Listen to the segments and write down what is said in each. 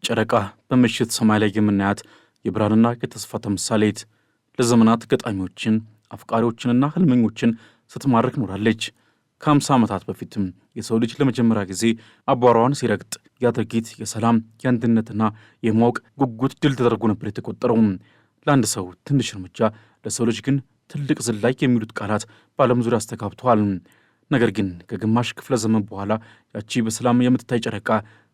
ጨረቃ በምሽት ሰማይ ላይ የምናያት የብርሃንና የተስፋ ተምሳሌት ለዘመናት ገጣሚዎችን አፍቃሪዎችንና ህልመኞችን ስትማርክ ኖራለች። ከ50 ዓመታት በፊትም የሰው ልጅ ለመጀመሪያ ጊዜ አቧራዋን ሲረግጥ ያ ድርጊት የሰላም የአንድነትና የማወቅ ጉጉት ድል ተደርጎ ነበር የተቆጠረው። ለአንድ ሰው ትንሽ እርምጃ፣ ለሰው ልጅ ግን ትልቅ ዝላይ የሚሉት ቃላት በዓለም ዙሪያ አስተጋብተዋል። ነገር ግን ከግማሽ ክፍለ ዘመን በኋላ ያቺ በሰላም የምትታይ ጨረቃ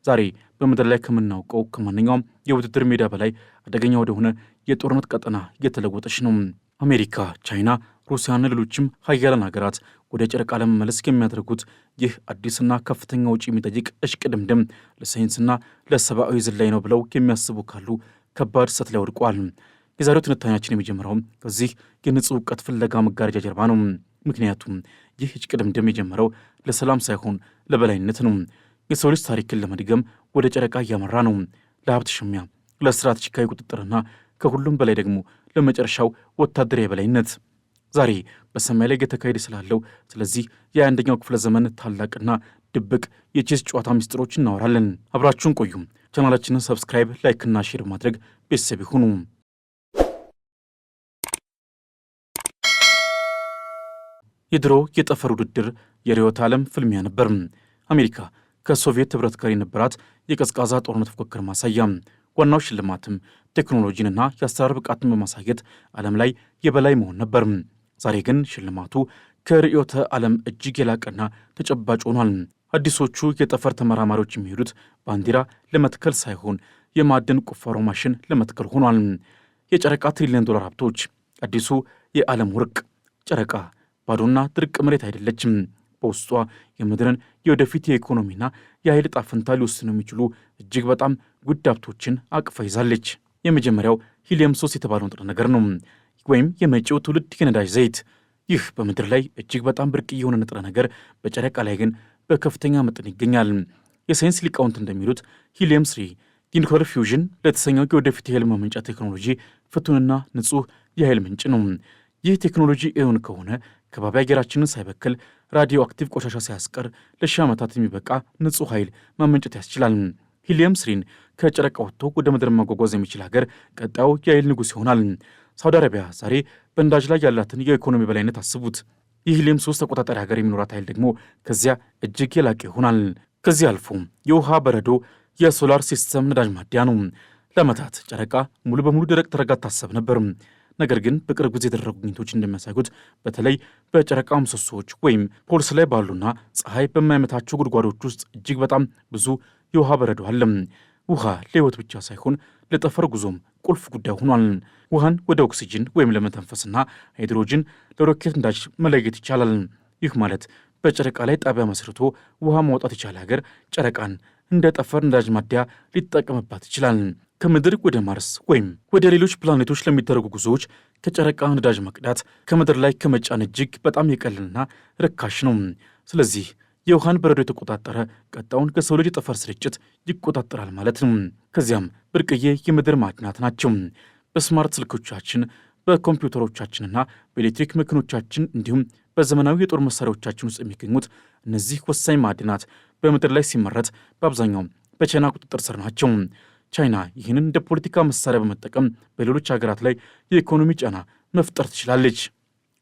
ዛሬ በምድር ላይ ከምናውቀው ከማንኛውም የውድድር ሜዳ በላይ አደገኛ ወደሆነ የጦርነት ቀጠና እየተለወጠች ነው። አሜሪካ፣ ቻይና፣ ሩሲያና ሌሎችም ሀያላን ሀገራት ወደ ጨረቃ ለመመለስ የሚያደርጉት ይህ አዲስና ከፍተኛ ውጪ የሚጠይቅ እሽቅድምድም ለሳይንስና ለሰብአዊ ዝላይ ነው ብለው የሚያስቡ ካሉ ከባድ ስህተት ላይ ወድቋል። የዛሬው ትንታኔያችን የሚጀምረው ከዚህ የንጹህ እውቀት ፍለጋ መጋረጃ ጀርባ ነው። ምክንያቱም ይህ እሽቅድምድም የጀመረው ለሰላም ሳይሆን ለበላይነት ነው። የሰው ልጅ ታሪክን ለመድገም ወደ ጨረቃ እያመራ ነው። ለሀብት ሽሚያ፣ ለስትራቴጂካዊ ቁጥጥርና ከሁሉም በላይ ደግሞ ለመጨረሻው ወታደራዊ የበላይነት። ዛሬ በሰማይ ላይ እየተካሄደ ስላለው ስለዚህ የ21ኛው ክፍለ ዘመን ታላቅና ድብቅ የቼስ ጨዋታ ሚስጥሮች እናወራለን። አብራችሁን ቆዩ። ቻናላችንን ሰብስክራይብ፣ ላይክና ሼር ማድረግ ቤተሰብ ይሁኑ። የድሮ የጠፈር ውድድር የርዕዮተ ዓለም ፍልሚያ ነበር። አሜሪካ ከሶቪየት ኅብረት ጋር የነበራት የቀዝቃዛ ጦርነት ፉክክር ማሳያ። ዋናው ሽልማትም ቴክኖሎጂንና የአሰራር ብቃትን በማሳየት ዓለም ላይ የበላይ መሆን ነበር። ዛሬ ግን ሽልማቱ ከርዕዮተ ዓለም እጅግ የላቀና ተጨባጭ ሆኗል። አዲሶቹ የጠፈር ተመራማሪዎች የሚሄዱት ባንዲራ ለመትከል ሳይሆን የማዕድን ቁፋሮ ማሽን ለመትከል ሆኗል። የጨረቃ ትሪሊዮን ዶላር ሀብቶች፣ አዲሱ የዓለም ወርቅ። ጨረቃ ባዶና ድርቅ መሬት አይደለችም። በውስጧ የምድርን የወደፊት የኢኮኖሚና የኃይል ዕጣ ፈንታ ሊወስኑ የሚችሉ እጅግ በጣም ውድ ሀብቶችን አቅፋ ይዛለች። የመጀመሪያው ሂሊየም 3 የተባለው ንጥረ ነገር ነው፣ ወይም የመጪው ትውልድ የነዳጅ ዘይት። ይህ በምድር ላይ እጅግ በጣም ብርቅዬ የሆነ ንጥረ ነገር በጨረቃ ላይ ግን በከፍተኛ መጠን ይገኛል። የሳይንስ ሊቃውንት እንደሚሉት ሂሊየም 3 የኒውክሌር ፊውዥን ለተሰኘው የወደፊት የኃይል ማመንጫ ቴክኖሎጂ ፍቱንና ንጹህ የኃይል ምንጭ ነው። ይህ ቴክኖሎጂ እውን ከሆነ ከባቢ አየራችንን ሳይበክል ራዲዮ አክቲቭ ቆሻሻ ሳያስቀር ለ1000 ዓመታት የሚበቃ ንጹህ ኃይል ማመንጨት ያስችላል። ሂሊየም 3 ከጨረቃ ወጥቶ ወደ ምድር ማጓጓዝ የሚችል ሀገር ቀጣዩ የኃይል ንጉሥ ይሆናል። ሳውዲ አረቢያ ዛሬ በነዳጅ ላይ ያላትን የኢኮኖሚ በላይነት አስቡት። የሂሊየም 3 ተቆጣጣሪ ሀገር የሚኖራት ኃይል ደግሞ ከዚያ እጅግ የላቀ ይሆናል። ከዚህ አልፎ የውሃ በረዶ የሶላር ሲስተም ነዳጅ ማደያ ነው። ለዓመታት ጨረቃ ሙሉ በሙሉ ደረቅ ተደርጋ ታሰብ ነበር። ነገር ግን በቅርብ ጊዜ የተደረጉ ግኝቶች እንደሚያሳዩት በተለይ በጨረቃ ምሰሶዎች ወይም ፖልስ ላይ ባሉና ፀሐይ በማይመታቸው ጉድጓዶች ውስጥ እጅግ በጣም ብዙ የውሃ በረዶ አለ። ውሃ ለሕይወት ብቻ ሳይሆን ለጠፈር ጉዞም ቁልፍ ጉዳይ ሆኗል። ውሃን ወደ ኦክሲጅን ወይም ለመተንፈስና ሃይድሮጅን ለሮኬት ነዳጅ መለየት ይቻላል። ይህ ማለት በጨረቃ ላይ ጣቢያ መስርቶ ውሃ ማውጣት የቻለ ሀገር ጨረቃን እንደ ጠፈር ነዳጅ ማደያ ሊጠቀምባት ይችላል። ከምድር ወደ ማርስ ወይም ወደ ሌሎች ፕላኔቶች ለሚደረጉ ጉዞዎች ከጨረቃ ነዳጅ መቅዳት ከምድር ላይ ከመጫን እጅግ በጣም የቀለልና ርካሽ ነው። ስለዚህ የውሃን በረዶ የተቆጣጠረ ቀጣውን ከሰው ልጅ የጠፈር ስርጭት ይቆጣጠራል ማለት ነው። ከዚያም ብርቅዬ የምድር ማዕድናት ናቸው። በስማርት ስልኮቻችን፣ በኮምፒውተሮቻችንና በኤሌክትሪክ መኪኖቻችን እንዲሁም በዘመናዊ የጦር መሳሪያዎቻችን ውስጥ የሚገኙት እነዚህ ወሳኝ ማዕድናት በምድር ላይ ሲመረት በአብዛኛው በቻይና ቁጥጥር ስር ናቸው። ቻይና ይህንን እንደ ፖለቲካ መሳሪያ በመጠቀም በሌሎች ሀገራት ላይ የኢኮኖሚ ጫና መፍጠር ትችላለች።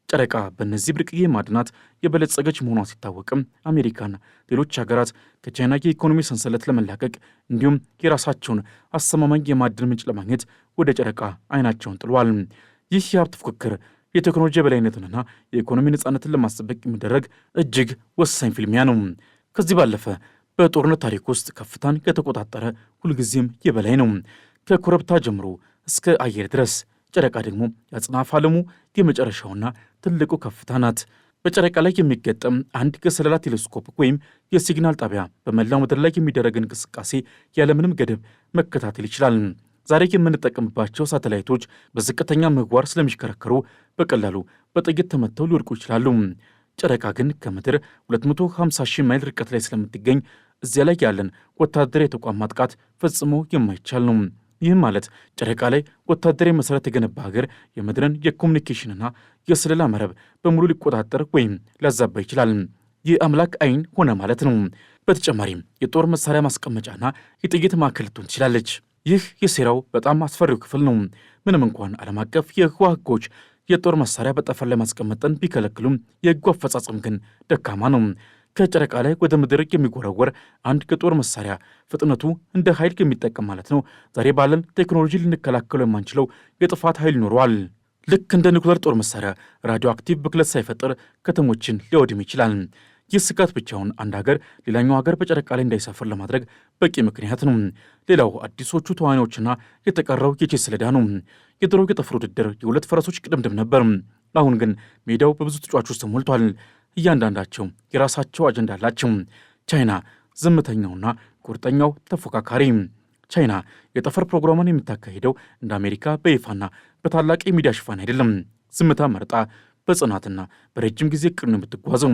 ጨረቃ በእነዚህ ብርቅዬ ማዕድናት የበለጸገች መሆኗ ሲታወቅም አሜሪካና ሌሎች ሀገራት ከቻይና የኢኮኖሚ ሰንሰለት ለመላቀቅ እንዲሁም የራሳቸውን አስተማማኝ የማዕድን ምንጭ ለማግኘት ወደ ጨረቃ አይናቸውን ጥለዋል። ይህ የሀብት ፉክክር የቴክኖሎጂ የበላይነትንና የኢኮኖሚ ነጻነትን ለማስጠበቅ የሚደረግ እጅግ ወሳኝ ፍልሚያ ነው። ከዚህ ባለፈ በጦርነት ታሪክ ውስጥ ከፍታን ከተቆጣጠረ ሁልጊዜም የበላይ ነው። ከኮረብታ ጀምሮ እስከ አየር ድረስ ጨረቃ ደግሞ የአጽናፈ ዓለሙ የመጨረሻውና ትልቁ ከፍታ ናት። በጨረቃ ላይ የሚገጠም አንድ የሰለላ ቴሌስኮፕ ወይም የሲግናል ጣቢያ በመላው ምድር ላይ የሚደረግ እንቅስቃሴ ያለምንም ገደብ መከታተል ይችላል። ዛሬ የምንጠቀምባቸው ሳተላይቶች በዝቅተኛ ምህዋር ስለሚሽከረከሩ በቀላሉ በጥይት ተመተው ሊወድቁ ይችላሉ። ጨረቃ ግን ከምድር 250,000 ማይል ርቀት ላይ ስለምትገኝ እዚያ ላይ ያለን ወታደራዊ ተቋም ማጥቃት ፈጽሞ የማይቻል ነው። ይህም ማለት ጨረቃ ላይ ወታደራዊ መሠረት የገነባ ሀገር የምድርን የኮሙኒኬሽንና የስለላ መረብ በሙሉ ሊቆጣጠር ወይም ሊያዛባ ይችላል። የአምላክ አይን ሆነ ማለት ነው። በተጨማሪም የጦር መሳሪያ ማስቀመጫና የጥይት ማዕከል ልትሆን ትችላለች። ይህ የሴራው በጣም አስፈሪው ክፍል ነው። ምንም እንኳን ዓለም አቀፍ የህዋ ህጎች የጦር መሳሪያ በጠፈር ላይ ማስቀመጥን ቢከለክሉም የህጉ አፈጻጸም ግን ደካማ ነው። ከጨረቃ ላይ ወደ ምድር የሚጎረወር አንድ የጦር መሳሪያ ፍጥነቱ እንደ ኃይል የሚጠቀም ማለት ነው። ዛሬ ባለን ቴክኖሎጂ ልንከላከለው የማንችለው የጥፋት ኃይል ይኖረዋል። ልክ እንደ ኒውክሌር ጦር መሳሪያ ራዲዮ አክቲቭ ብክለት ሳይፈጥር ከተሞችን ሊያወድም ይችላል። ይህ ስጋት ብቻውን አንድ ሀገር ሌላኛው ሀገር በጨረቃ ላይ እንዳይሰፍር ለማድረግ በቂ ምክንያት ነው። ሌላው አዲሶቹ ተዋናዮችና የተቀረው የቼስ ሰሌዳ ነው። የድሮው የጠፈር ውድድር የሁለት ፈረሶች ቅድምድም ነበር። አሁን ግን ሜዳው በብዙ ተጫዋቾች ተሞልቷል። እያንዳንዳቸው የራሳቸው አጀንዳ አላቸው። ቻይና ዝምተኛውና ቁርጠኛው ተፎካካሪ። ቻይና የጠፈር ፕሮግራሟን የምታካሂደው እንደ አሜሪካ በይፋና በታላቅ የሚዲያ ሽፋን አይደለም። ዝምታ መርጣ በጽናትና በረጅም ጊዜ እቅድ ነው የምትጓዘው።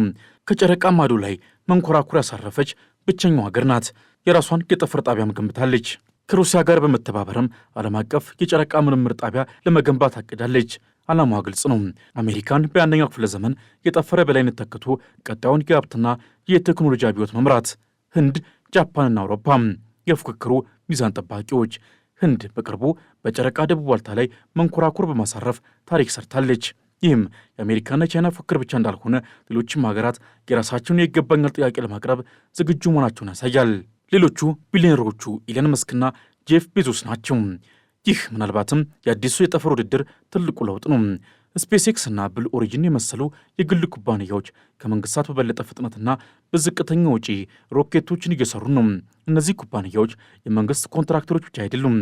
ከጨረቃ ማዶ ላይ መንኮራኩር ያሳረፈች ብቸኛው ሀገር ናት። የራሷን የጠፈር ጣቢያም ገንብታለች። ከሩሲያ ጋር በመተባበርም ዓለም አቀፍ የጨረቃ ምርምር ጣቢያ ለመገንባት አቅዳለች። ዓላማዋ ግልጽ ነው። አሜሪካን በአንደኛው ክፍለ ዘመን የጠፈረ በላይነት ተክቶ ቀጣዩን የሀብትና የቴክኖሎጂ አብዮት መምራት። ህንድ፣ ጃፓንና አውሮፓ የፉክክሩ ሚዛን ጠባቂዎች። ህንድ በቅርቡ በጨረቃ ደቡብ ዋልታ ላይ መንኮራኩር በማሳረፍ ታሪክ ሰርታለች። ይህም የአሜሪካና የቻይና ፉክክር ብቻ እንዳልሆነ ሌሎችም ሀገራት የራሳቸውን የይገባኛል ጥያቄ ለማቅረብ ዝግጁ መሆናቸውን ያሳያል። ሌሎቹ ቢሊዮነሮቹ ኢለን መስክና ጄፍ ቤዞስ ናቸው። ይህ ምናልባትም የአዲሱ የጠፈር ውድድር ትልቁ ለውጥ ነው። ስፔስ ኤክስ እና ብል ኦሪጂን የመሰሉ የግል ኩባንያዎች ከመንግስታት በበለጠ ፍጥነትና በዝቅተኛ ወጪ ሮኬቶችን እየሰሩ ነው። እነዚህ ኩባንያዎች የመንግስት ኮንትራክተሮች ብቻ አይደሉም።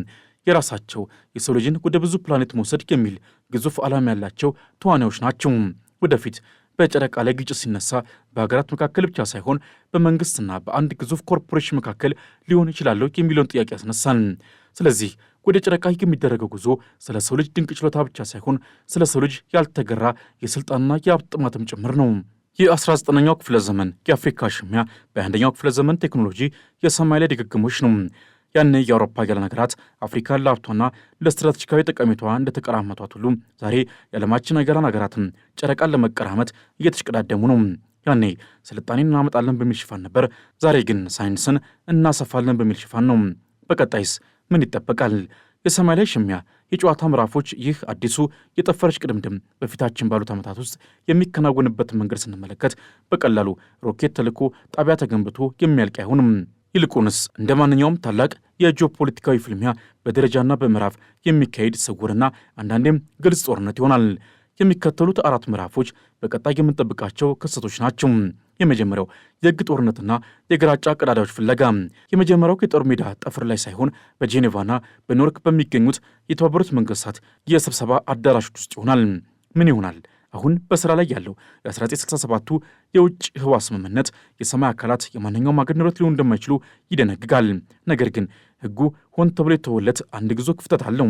የራሳቸው የሰው ልጅን ወደ ብዙ ፕላኔት መውሰድ የሚል ግዙፍ ዓላማ ያላቸው ተዋናዮች ናቸው። ወደፊት በጨረቃ ላይ ግጭት ሲነሳ በሀገራት መካከል ብቻ ሳይሆን በመንግስትና በአንድ ግዙፍ ኮርፖሬሽን መካከል ሊሆን ይችላል የሚለውን ጥያቄ ያስነሳል። ስለዚህ ወደ ጨረቃ የሚደረገው ጉዞ ስለ ሰው ልጅ ድንቅ ችሎታ ብቻ ሳይሆን ስለ ሰው ልጅ ያልተገራ የስልጣንና የሀብት ጥማትም ጭምር ነው። የ19ኛው ክፍለ ዘመን የአፍሪካ ሽሚያ በ21ኛው ክፍለ ዘመን ቴክኖሎጂ የሰማይ ላይ ድግግሞች ነው። ያኔ የአውሮፓ ያለ ነገራት አፍሪካን ለሀብቷና ለስትራቴጂካዊ ጠቀሜታዋ እንደተቀራመቷት ሁሉ ዛሬ የዓለማችን አገራን ሀገራትም ጨረቃን ለመቀራመት እየተሽቀዳደሙ ነው። ያኔ ስልጣኔን እናመጣለን በሚል ሽፋን ነበር። ዛሬ ግን ሳይንስን እናሰፋለን በሚል ሽፋን ነው። በቀጣይስ ምን ይጠበቃል? የሰማይ ላይ ሽሚያ የጨዋታ ምዕራፎች፣ ይህ አዲሱ የጠፈረች ቅድምድም በፊታችን ባሉት ዓመታት ውስጥ የሚከናወንበትን መንገድ ስንመለከት በቀላሉ ሮኬት ተልኮ ጣቢያ ተገንብቶ የሚያልቅ አይሆንም። ይልቁንስ እንደ ማንኛውም ታላቅ የጂኦፖለቲካዊ ፍልሚያ በደረጃና በምዕራፍ የሚካሄድ ስውርና አንዳንዴም ግልጽ ጦርነት ይሆናል። የሚከተሉት አራት ምዕራፎች በቀጣይ የምንጠብቃቸው ክስተቶች ናቸው። የመጀመሪያው የሕግ ጦርነትና የግራጫ ቀዳዳዎች ፍለጋ። የመጀመሪያው የጦር ሜዳ ጠፈር ላይ ሳይሆን በጄኔቫና በኒውዮርክ በሚገኙት የተባበሩት መንግስታት የስብሰባ አዳራሾች ውስጥ ይሆናል። ምን ይሆናል? አሁን በስራ ላይ ያለው የ1967ቱ የውጭ ህዋ ስምምነት የሰማይ አካላት የማንኛውም ሀገር ንብረት ሊሆኑ እንደማይችሉ ይደነግጋል። ነገር ግን ህጉ ሆን ተብሎ የተወለት አንድ ግዙ ክፍተት አለው።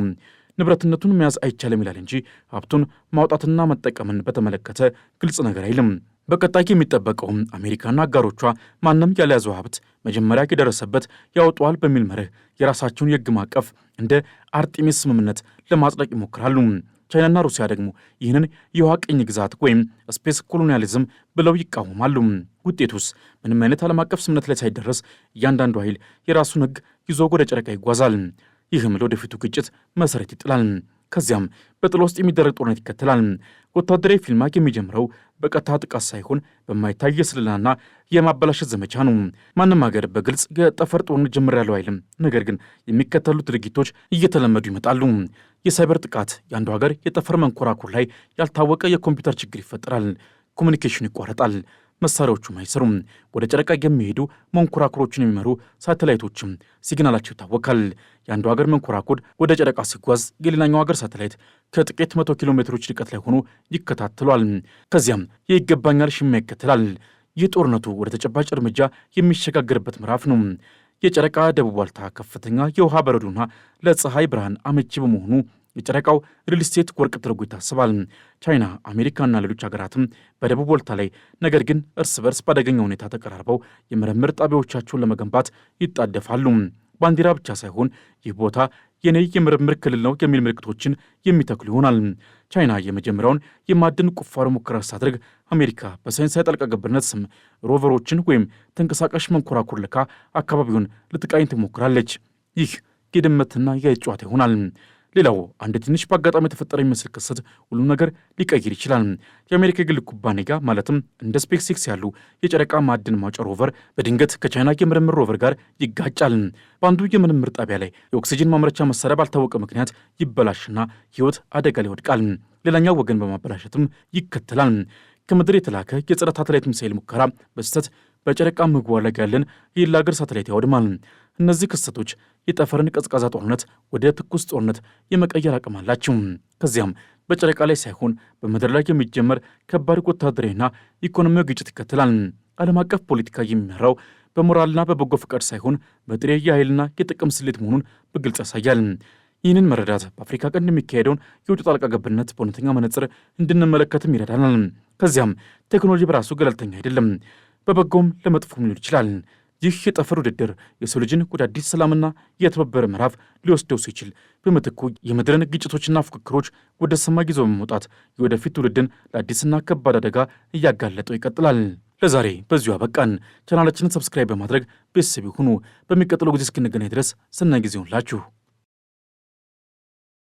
ንብረትነቱን መያዝ አይቻልም ይላል እንጂ ሀብቱን ማውጣትና መጠቀምን በተመለከተ ግልጽ ነገር አይልም። በቀጣይ የሚጠበቀውም አሜሪካና አጋሮቿ ማንም ያልያዘው ሀብት መጀመሪያ የደረሰበት ያወጣዋል በሚል መርህ የራሳቸውን የህግ ማዕቀፍ እንደ አርጤሚስ ስምምነት ለማጽደቅ ይሞክራሉ። ቻይናና ሩሲያ ደግሞ ይህንን የውሃ ቅኝ ግዛት ወይም ስፔስ ኮሎኒያሊዝም ብለው ይቃወማሉ። ውጤቱስ ምንም አይነት ዓለም አቀፍ ስምምነት ላይ ሳይደረስ እያንዳንዱ ኃይል የራሱን ህግ ይዞ ወደ ጨረቃ ይጓዛል። ይህም ለወደፊቱ ግጭት መሰረት ይጥላል። ከዚያም በጥላ ውስጥ የሚደረግ ጦርነት ይከተላል። ወታደራዊ ፊልማ የሚጀምረው በቀጥታ ጥቃት ሳይሆን በማይታይ የስለላና የማበላሸት ዘመቻ ነው። ማንም ሀገር በግልጽ የጠፈር ጦርነት ጀምሬያለሁ አይልም። ነገር ግን የሚከተሉት ድርጊቶች እየተለመዱ ይመጣሉ። የሳይበር ጥቃት፣ የአንዱ ሀገር የጠፈር መንኮራኩር ላይ ያልታወቀ የኮምፒውተር ችግር ይፈጠራል። ኮሚኒኬሽኑ ይቋረጣል። መሳሪያዎቹም አይሰሩም። ወደ ጨረቃ የሚሄዱ መንኮራኩሮችን የሚመሩ ሳተላይቶችም ሲግናላቸው ይታወቃል። የአንዱ ሀገር መንኮራኩር ወደ ጨረቃ ሲጓዝ የሌላኛው ሀገር ሳተላይት ከጥቂት 100 ኪሎ ሜትሮች ርቀት ላይ ሆኖ ይከታተሏል። ከዚያም የይገባኛል ሽሚያ ይከተላል። ይህ ጦርነቱ ወደ ተጨባጭ እርምጃ የሚሸጋገርበት ምዕራፍ ነው። የጨረቃ ደቡብ ዋልታ ከፍተኛ የውሃ በረዶና ለፀሐይ ብርሃን አመቺ በመሆኑ የጨረቃው ሪል ስቴት ወርቅ ተደርጎ ይታሰባል። ቻይና፣ አሜሪካና ሌሎች ሀገራትም በደቡብ ዋልታ ላይ ነገር ግን እርስ በርስ ባደገኛ ሁኔታ ተቀራርበው የምርምር ጣቢያዎቻቸውን ለመገንባት ይጣደፋሉ። ባንዲራ ብቻ ሳይሆን ይህ ቦታ የኔ የምርምር ክልል ነው የሚል ምልክቶችን የሚተክሉ ይሆናል። ቻይና የመጀመሪያውን የማዕድን ቁፋሮ ሙከራ ስታደርግ አሜሪካ በሳይንሳዊ ጣልቃ ገብነት ስም ሮቨሮችን ወይም ተንቀሳቃሽ መንኮራኩር ልካ አካባቢውን ልትቃኝ ትሞክራለች። ይህ የድመትና የአይጥ ጨዋታ ይሆናል። ሌላው አንድ ትንሽ በአጋጣሚ የተፈጠረ የሚመስል ክስተት ሁሉም ነገር ሊቀይር ይችላል። የአሜሪካ የግል ኩባንያ ማለትም እንደ ስፔስ ኤክስ ያሉ የጨረቃ ማዕድን ማውጫ ሮቨር በድንገት ከቻይና የምርምር ሮቨር ጋር ይጋጫል። በአንዱ የምርምር ጣቢያ ላይ የኦክሲጅን ማምረቻ መሳሪያ ባልታወቀ ምክንያት ይበላሽና ሕይወት አደጋ ላይ ይወድቃል። ሌላኛው ወገን በማበላሸትም ይከተላል። ከምድር የተላከ የጸረ ሳተላይት ሚሳኤል ሙከራ በስህተት በጨረቃ ምግቧ ላይ ያለን የሌላ ሀገር ሳተላይት ያወድማል። እነዚህ ክስተቶች የጠፈርን ቀዝቃዛ ጦርነት ወደ ትኩስ ጦርነት የመቀየር አቅም አላቸው። ከዚያም በጨረቃ ላይ ሳይሆን በምድር ላይ የሚጀመር ከባድ ወታደራዊና ኢኮኖሚያዊ ግጭት ይከተላል። ዓለም አቀፍ ፖለቲካ የሚመራው በሞራልና በበጎ ፈቃድ ሳይሆን በጥሬ የኃይልና የጥቅም ስሌት መሆኑን በግልጽ ያሳያል። ይህንን መረዳት በአፍሪካ ቀንድ የሚካሄደውን የውጭ ጣልቃ ገብነት በእውነተኛ መነጽር እንድንመለከትም ይረዳናል። ከዚያም ቴክኖሎጂ በራሱ ገለልተኛ አይደለም፣ በበጎም ለመጥፎም ሊሆን ይችላል። ይህ የጠፈር ውድድር የሰው ልጅን ወደ አዲስ ሰላምና የተባበረ ምዕራፍ ሊወስደው ሲችል፣ በምትኩ የምድርን ግጭቶችና ፉክክሮች ወደ ሰማይ ይዞ በመውጣት የወደፊት ትውልድን ለአዲስና ከባድ አደጋ እያጋለጠው ይቀጥላል። ለዛሬ በዚሁ አበቃን። ቻናላችንን ሰብስክራይብ በማድረግ ቤተሰብ ሁኑ። በሚቀጥለው ጊዜ እስክንገናኝ ድረስ ሰናይ ጊዜ ይሁንላችሁ።